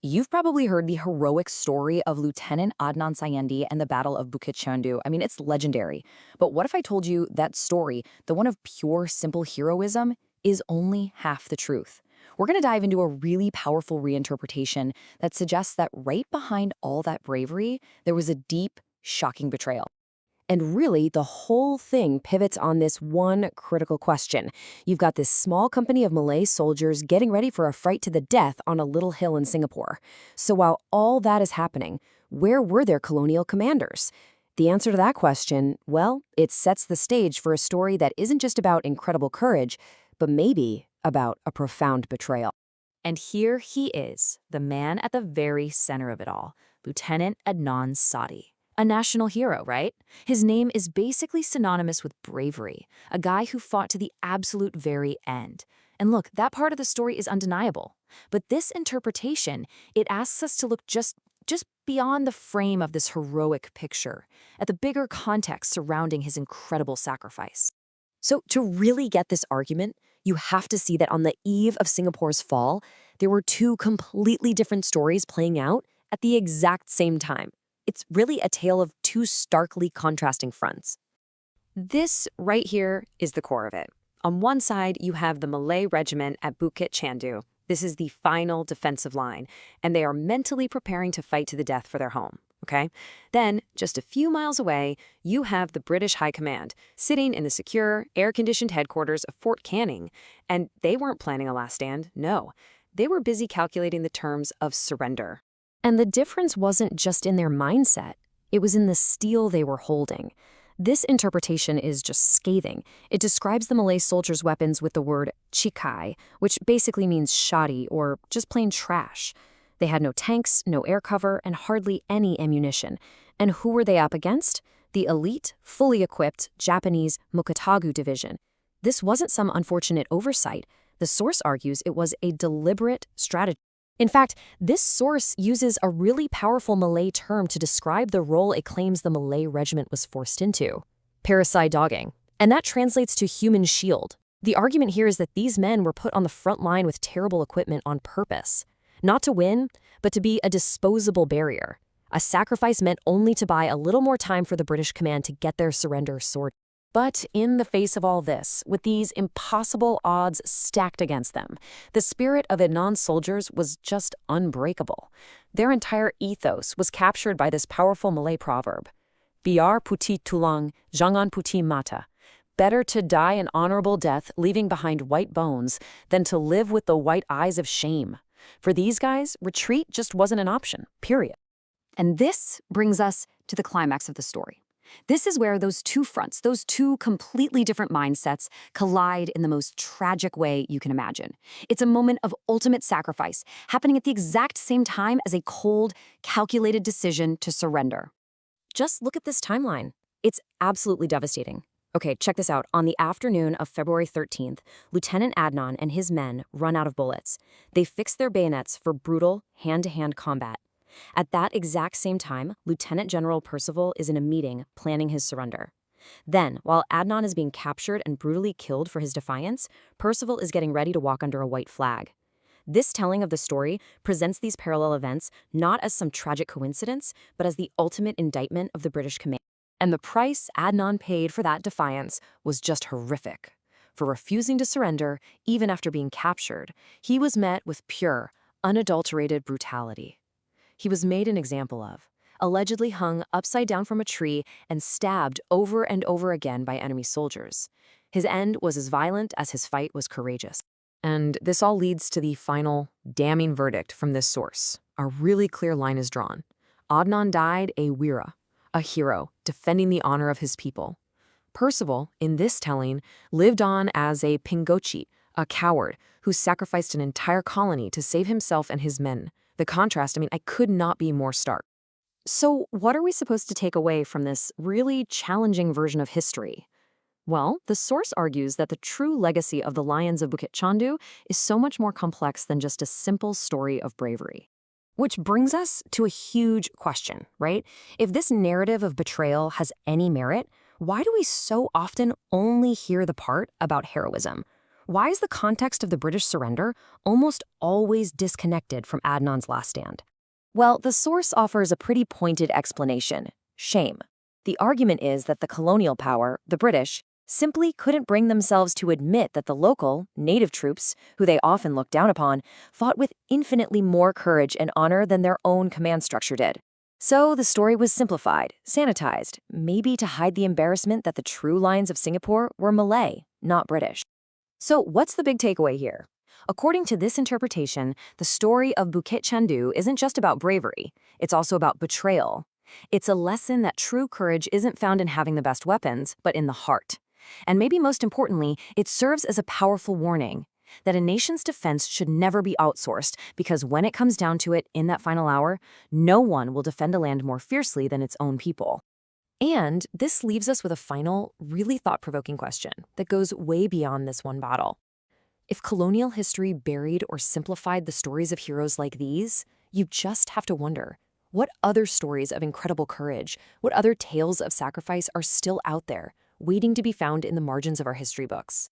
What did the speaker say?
You've probably heard the heroic story of Lieutenant Adnan Sayendi and the Battle of Bukit Chandu. I mean, it's legendary. But what if I told you that story, the one of pure, simple heroism, is only half the truth? We're going to dive into a really powerful reinterpretation that suggests that right behind all that bravery, there was a deep, shocking betrayal. And really, the whole thing pivots on this one critical question. You've got this small company of Malay soldiers getting ready for a fight to the death on a little hill in Singapore. So while all that is happening, where were their colonial commanders? The answer to that question, well, it sets the stage for a story that isn't just about incredible courage, but maybe about a profound betrayal. And here he is, the man at the very center of it all, Lieutenant Adnan Sadi. A national hero, right? His name is basically synonymous with bravery, a guy who fought to the absolute very end. And look, that part of the story is undeniable. But this interpretation, it asks us to look just beyond the frame of this heroic picture, at the bigger context surrounding his incredible sacrifice. So to really get this argument, you have to see that on the eve of Singapore's fall, there were two completely different stories playing out at the exact same time. It's really a tale of two starkly contrasting fronts. This right here is the core of it. On one side, you have the Malay regiment at Bukit Chandu. This is the final defensive line, and they are mentally preparing to fight to the death for their home, okay? Then, just a few miles away, you have the British High Command, sitting in the secure, air-conditioned headquarters of Fort Canning, and they weren't planning a last stand, no. They were busy calculating the terms of surrender. And the difference wasn't just in their mindset, it was in the steel they were holding. This interpretation is just scathing. It describes the Malay soldiers' weapons with the word chikai, which basically means shoddy or just plain trash. They had no tanks, no air cover, and hardly any ammunition. And who were they up against? The elite, fully equipped Japanese Mukatagu division. This wasn't some unfortunate oversight. The source argues it was a deliberate strategy. In fact, this source uses a really powerful Malay term to describe the role it claims the Malay regiment was forced into: parasai dogging. And that translates to human shield. The argument here is that these men were put on the front line with terrible equipment on purpose. Not to win, but to be a disposable barrier. A sacrifice meant only to buy a little more time for the British command to get their surrender sorted. But in the face of all this, with these impossible odds stacked against them, the spirit of Adnan's soldiers was just unbreakable. Their entire ethos was captured by this powerful Malay proverb: Biar putih tulang, jangan putih mata. Better to die an honorable death leaving behind white bones than to live with the white eyes of shame. For these guys, retreat just wasn't an option, period. And this brings us to the climax of the story. This is where those two fronts, those two completely different mindsets, collide in the most tragic way you can imagine. It's a moment of ultimate sacrifice, happening at the exact same time as a cold, calculated decision to surrender. Just look at this timeline. It's absolutely devastating. Okay, check this out. On the afternoon of February 13th, Lieutenant Adnan and his men run out of bullets. They fix their bayonets for brutal, hand-to-hand combat. At that exact same time, Lieutenant General Percival is in a meeting planning his surrender. Then, while Adnan is being captured and brutally killed for his defiance, Percival is getting ready to walk under a white flag. This telling of the story presents these parallel events not as some tragic coincidence, but as the ultimate indictment of the British command. And the price Adnan paid for that defiance was just horrific. For refusing to surrender, even after being captured, he was met with pure, unadulterated brutality. He was made an example of, allegedly hung upside down from a tree and stabbed over and over again by enemy soldiers. His end was as violent as his fight was courageous. And this all leads to the final, damning verdict from this source. A really clear line is drawn. Adnan died a wira, a hero, defending the honor of his people. Percival, in this telling, lived on as a pingochi, a coward who sacrificed an entire colony to save himself and his men. The contrast, I could not be more stark. So what are we supposed to take away from this really challenging version of history? Well, the source argues that the true legacy of the Lions of Bukit Chandu is so much more complex than just a simple story of bravery. Which brings us to a huge question, right? If this narrative of betrayal has any merit, why do we so often only hear the part about heroism? Why is the context of the British surrender almost always disconnected from Adnan's last stand? Well, the source offers a pretty pointed explanation: shame. The argument is that the colonial power, the British, simply couldn't bring themselves to admit that the local, native troops, who they often looked down upon, fought with infinitely more courage and honor than their own command structure did. So the story was simplified, sanitized, maybe to hide the embarrassment that the true lions of Singapore were Malay, not British. So what's the big takeaway here? According to this interpretation, the story of Bukit Chandu isn't just about bravery, it's also about betrayal. It's a lesson that true courage isn't found in having the best weapons, but in the heart. And maybe most importantly, it serves as a powerful warning that a nation's defense should never be outsourced, because when it comes down to it, in that final hour, no one will defend a land more fiercely than its own people. And this leaves us with a final, really thought-provoking question that goes way beyond this one battle. If colonial history buried or simplified the stories of heroes like these, you just have to wonder, what other stories of incredible courage, what other tales of sacrifice are still out there, waiting to be found in the margins of our history books?